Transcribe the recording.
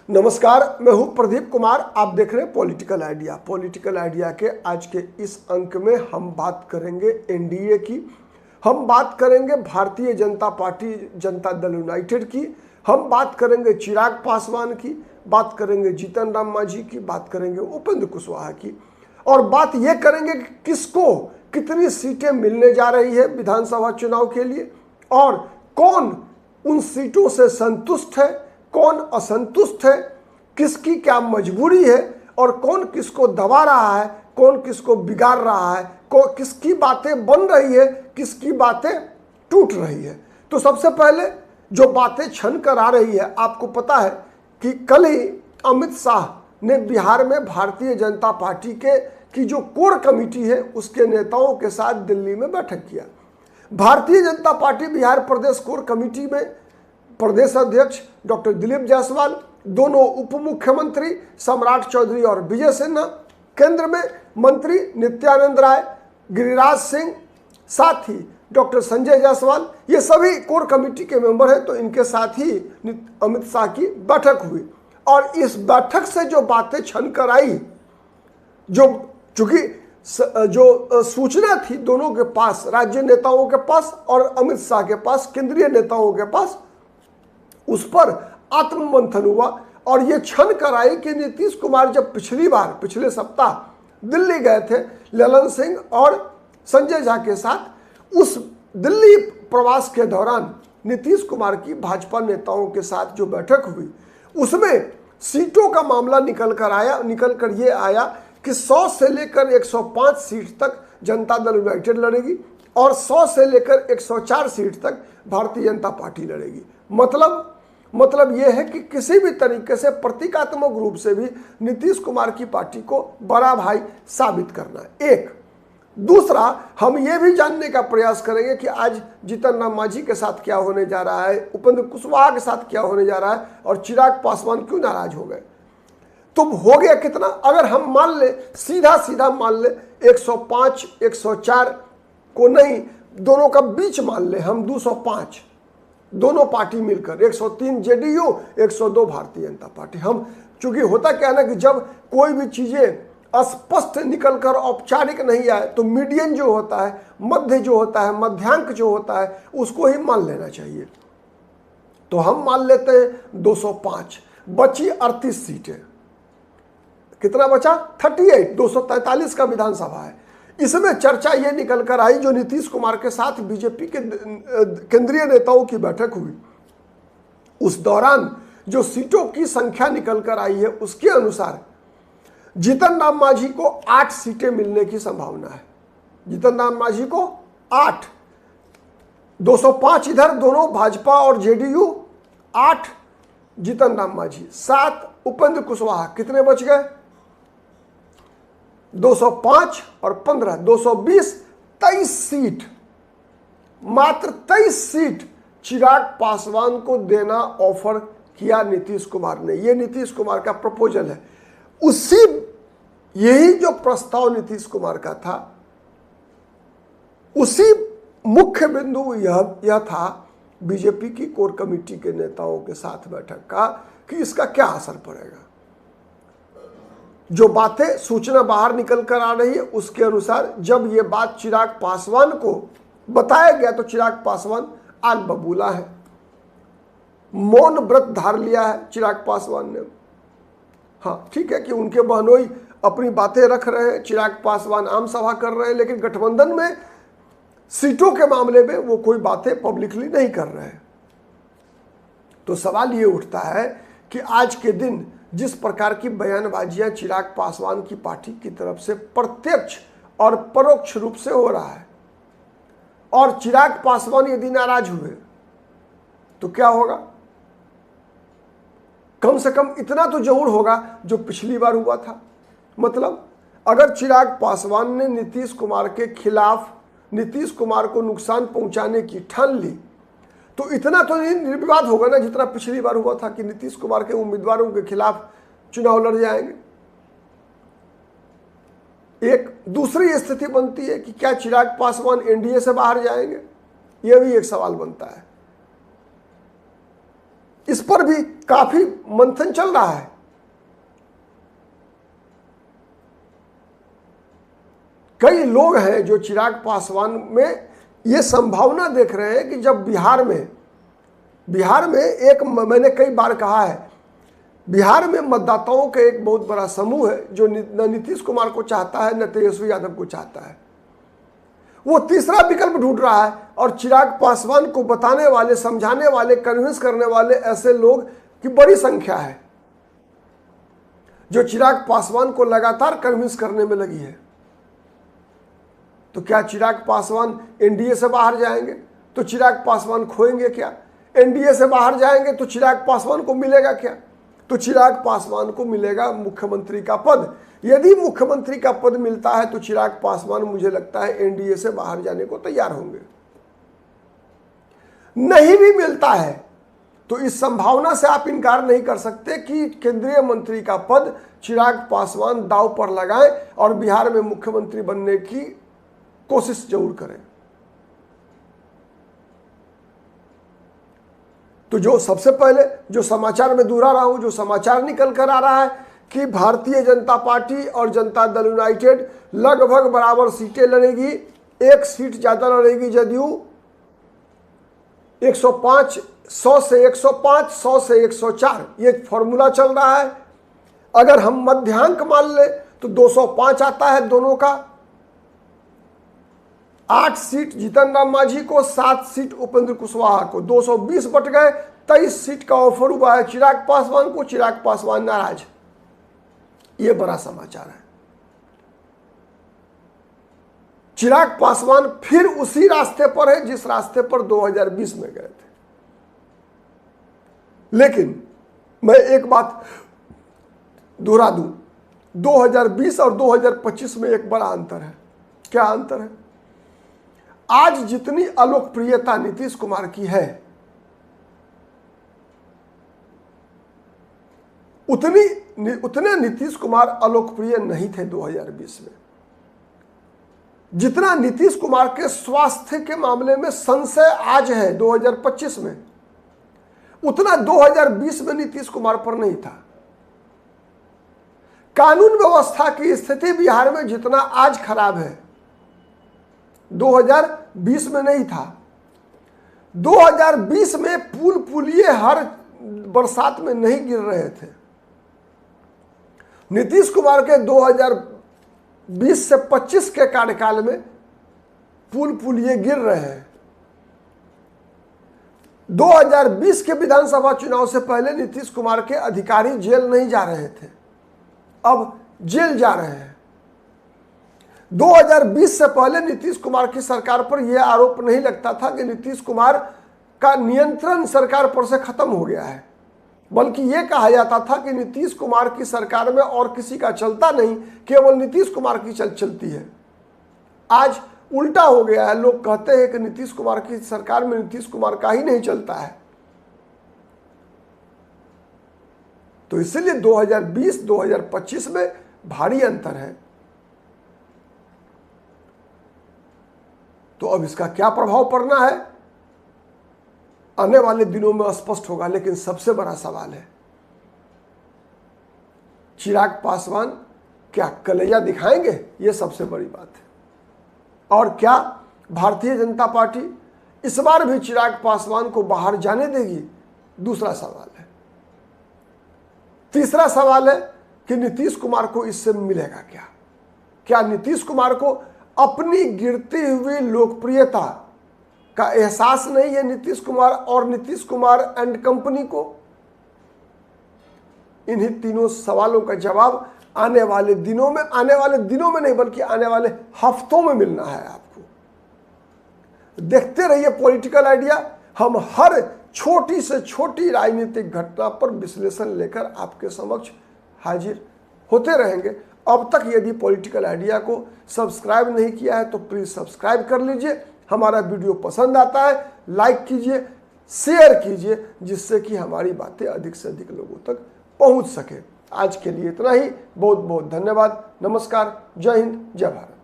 नमस्कार, मैं हूं प्रदीप कुमार। आप देख रहे हैं पॉलिटिकल आइडिया। पॉलिटिकल आइडिया के आज के इस अंक में हम बात करेंगे एनडीए की, हम बात करेंगे भारतीय जनता पार्टी जनता दल यूनाइटेड की, हम बात करेंगे चिराग पासवान की, बात करेंगे जीतन राम मांझी की, बात करेंगे उपेंद्र कुशवाहा की, और बात यह करेंगे कि किसको कितनी सीटें मिलने जा रही है विधानसभा चुनाव के लिए, और कौन उन सीटों से संतुष्ट है, कौन असंतुष्ट है, किसकी क्या मजबूरी है, और कौन किसको दबा रहा है, कौन किसको बिगाड़ रहा है, किसकी बातें बन रही है, किसकी बातें टूट रही है। तो सबसे पहले जो बातें छन कर आ रही है, आपको पता है कि कल ही अमित शाह ने बिहार में भारतीय जनता पार्टी की जो कोर कमेटी है उसके नेताओं के साथ दिल्ली में बैठक किया। भारतीय जनता पार्टी बिहार प्रदेश कोर कमेटी में प्रदेश अध्यक्ष डॉक्टर दिलीप जायसवाल, दोनों उप मुख्यमंत्री सम्राट चौधरी और विजय सिन्हा, केंद्र में मंत्री नित्यानंद राय, गिरिराज सिंह, साथ ही डॉक्टर संजय जायसवाल, ये सभी कोर कमेटी के मेंबर हैं। तो इनके साथ ही अमित शाह की बैठक हुई, और इस बैठक से जो बातें छन कर आई, चूंकि जो सूचना थी दोनों के पास, राज्य नेताओं के पास और अमित शाह के पास, केंद्रीय नेताओं के पास, उस पर आत्ममंथन हुआ। और ये छन कर आई कि नीतीश कुमार जब पिछले सप्ताह दिल्ली गए थे ललन सिंह और संजय झा के साथ, उस दिल्ली प्रवास के दौरान नीतीश कुमार की भाजपा नेताओं के साथ जो बैठक हुई, उसमें सीटों का मामला निकल कर ये आया कि 100 से लेकर 105 सीट तक जनता दल यूनाइटेड लड़ेगी और 100 से लेकर 104 सीट तक भारतीय जनता पार्टी लड़ेगी। मतलब यह है कि किसी भी तरीके से प्रतीकात्मक रूप से भी नीतीश कुमार की पार्टी को बड़ा भाई साबित करना है। एक दूसरा, हम ये भी जानने का प्रयास करेंगे कि आज जीतन राम मांझी के साथ क्या होने जा रहा है, उपेंद्र कुशवाहा के साथ क्या होने जा रहा है, और चिराग पासवान क्यों नाराज हो गए। तो हो गया कितना, अगर हम मान ले, सीधा मान ले 105 104 को नहीं, दोनों का बीच मान ले हम 205, दोनों पार्टी मिलकर 103 जेडीयू 102 भारतीय जनता पार्टी। हम चूंकि होता क्या है ना कि जब कोई भी चीजें स्पष्ट निकलकर औपचारिक नहीं आए तो मीडियन जो होता है, मध्य जो होता है, मध्यांक जो होता है, उसको ही मान लेना चाहिए। तो हम मान लेते हैं 205, बची 38 सीटें। कितना बचा? 38। 243 का विधानसभा है। इसमें चर्चा ये निकल कर आई, जो नीतीश कुमार के साथ बीजेपी के केंद्रीय नेताओं की बैठक हुई, उस दौरान जो सीटों की संख्या निकल कर आई है उसके अनुसार जीतन राम मांझी को 8 सीटें मिलने की संभावना है। जीतन राम मांझी को 8, 205 इधर दोनों भाजपा और जेडीयू, 8 जीतन राम मांझी, 7 उपेंद्र कुशवाहा, कितने बच गए? 205 और 15, 220, 23 सीट, मात्र 23 सीट चिराग पासवान को देना ऑफर किया नीतीश कुमार ने। यह नीतीश कुमार का प्रपोजल है। यही जो प्रस्ताव नीतीश कुमार का था, उसी मुख्य बिंदु यह था बीजेपी की कोर कमेटी के नेताओं के साथ बैठक का, कि इसका क्या असर पड़ेगा। जो बातें सूचना बाहर निकल कर आ रही है उसके अनुसार जब ये बात चिराग पासवान को बताया गया तो चिराग पासवान आग बबूला है, मौन व्रत धार लिया है चिराग पासवान ने। हाँ ठीक है कि उनके बहनोई अपनी बातें रख रहे हैं, चिराग पासवान आम सभा कर रहे हैं, लेकिन गठबंधन में सीटों के मामले में वो कोई बातें पब्लिकली नहीं कर रहे हैं। तो सवाल ये उठता है कि आज के दिन जिस प्रकार की बयानबाजियां चिराग पासवान की पार्टी की तरफ से प्रत्यक्ष और परोक्ष रूप से हो रहा है, और चिराग पासवान यदि नाराज हुए तो क्या होगा? कम से कम इतना तो जरूर होगा जो पिछली बार हुआ था। मतलब अगर चिराग पासवान ने नीतीश कुमार के खिलाफ, नीतीश कुमार को नुकसान पहुंचाने की ठान ली, तो इतना तो निर्विवाद होगा ना जितना पिछली बार हुआ था कि नीतीश कुमार के उम्मीदवारों के खिलाफ चुनाव लड़ जाएंगे। एक दूसरी स्थिति बनती है कि क्या चिराग पासवान एनडीए से बाहर जाएंगे, यह भी एक सवाल बनता है। इस पर भी काफी मंथन चल रहा है। कई लोग हैं जो चिराग पासवान में ये संभावना देख रहे हैं कि जब बिहार में एक, मैंने कई बार कहा है, बिहार में मतदाताओं का एक बहुत बड़ा समूह है जो न नीतीश कुमार को चाहता है न तेजस्वी यादव को चाहता है। वो तीसरा विकल्प ढूंढ रहा है और चिराग पासवान को बताने वाले, समझाने वाले, कन्विंस करने वाले ऐसे लोग की बड़ी संख्या है जो चिराग पासवान को लगातार कन्विंस करने में लगी है। तो क्या चिराग पासवान एनडीए से बाहर जाएंगे तो चिराग पासवान खोएंगे क्या? एनडीए से बाहर जाएंगे तो चिराग पासवान को मिलेगा क्या? तो चिराग पासवान को मिलेगा मुख्यमंत्री का पद। यदि मुख्यमंत्री का पद मिलता है तो चिराग पासवान, मुझे लगता है, एनडीए से बाहर जाने को तैयार होंगे। नहीं भी मिलता है तो इस संभावना से आप इनकार नहीं कर सकते कि केंद्रीय मंत्री का पद चिराग पासवान दांव पर लगाएं और बिहार में मुख्यमंत्री बनने की कोशिश जरूर करें। तो जो सबसे पहले जो समाचार में दोहरा रहा हूं, जो समाचार निकल कर आ रहा है कि भारतीय जनता पार्टी और जनता दल यूनाइटेड लगभग बराबर सीटें लड़ेगी, एक सीट ज्यादा लड़ेगी जदयू, 105, 100 से 105, 100 से 104, ये फॉर्मूला चल रहा है। अगर हम मध्यांक मान ले तो 205 आता है दोनों का। 8 सीट जीतन राम मांझी को, 7 सीट उपेंद्र कुशवाहा को, 220 बट गए। 23 सीट का ऑफर हुआ है चिराग पासवान को। चिराग पासवान नाराज। यह बड़ा समाचार है। चिराग पासवान फिर उसी रास्ते पर है जिस रास्ते पर 2020 में गए थे। लेकिन मैं एक बात दोहरा दूं, 2020 और 2025 में एक बड़ा अंतर है। क्या अंतर है? आज जितनी अलोकप्रियता नीतीश कुमार की है, उतने नीतीश कुमार अलोकप्रिय नहीं थे 2020 में। जितना नीतीश कुमार के स्वास्थ्य के मामले में संशय आज है 2025 में, उतना 2020 में नीतीश कुमार पर नहीं था। कानून व्यवस्था की स्थिति बिहार में जितना आज खराब है, 2020 में नहीं था। 2020 में पुल पुलिये हर बरसात में नहीं गिर रहे थे। नीतीश कुमार के 2020 से 25 के कार्यकाल में पुल पुलिये गिर रहे हैं। 2020 के विधानसभा चुनाव से पहले नीतीश कुमार के अधिकारी जेल नहीं जा रहे थे, अब जेल जा रहे हैं। 2020 से पहले नीतीश कुमार की सरकार पर यह आरोप नहीं लगता था कि नीतीश कुमार का नियंत्रण सरकार पर से खत्म हो गया है, बल्कि यह कहा जाता था कि नीतीश कुमार की सरकार में और किसी का चलता नहीं, केवल नीतीश कुमार की चलती है। आज उल्टा हो गया है। लोग कहते हैं कि नीतीश कुमार की सरकार में नीतीश कुमार का ही नहीं चलता है। तो इसलिए 2020-2025 में भारी अंतर है। तो अब इसका क्या प्रभाव पड़ना है आने वाले दिनों में स्पष्ट होगा। लेकिन सबसे बड़ा सवाल है, चिराग पासवान क्या कलैया दिखाएंगे? यह सबसे बड़ी बात है। और क्या भारतीय जनता पार्टी इस बार भी चिराग पासवान को बाहर जाने देगी? दूसरा सवाल है। तीसरा सवाल है कि नीतीश कुमार को इससे मिलेगा क्या? क्या नीतीश कुमार को अपनी गिरती हुई लोकप्रियता का एहसास नहीं है नीतीश कुमार और नीतीश कुमार एंड कंपनी को? इन्हीं तीनों सवालों का जवाब आने वाले दिनों में नहीं बल्कि आने वाले हफ्तों में मिलना है आपको। देखते रहिए पॉलिटिकल आइडिया। हम हर छोटी से छोटी राजनीतिक घटना पर विश्लेषण लेकर आपके समक्ष हाजिर होते रहेंगे। अब तक यदि पॉलिटिकल आइडिया को सब्सक्राइब नहीं किया है तो प्लीज सब्सक्राइब कर लीजिए। हमारा वीडियो पसंद आता है लाइक कीजिए, शेयर कीजिए, जिससे कि हमारी बातें अधिक से अधिक लोगों तक पहुंच सके। आज के लिए इतना ही। बहुत बहुत धन्यवाद। नमस्कार। जय हिंद, जय भारत।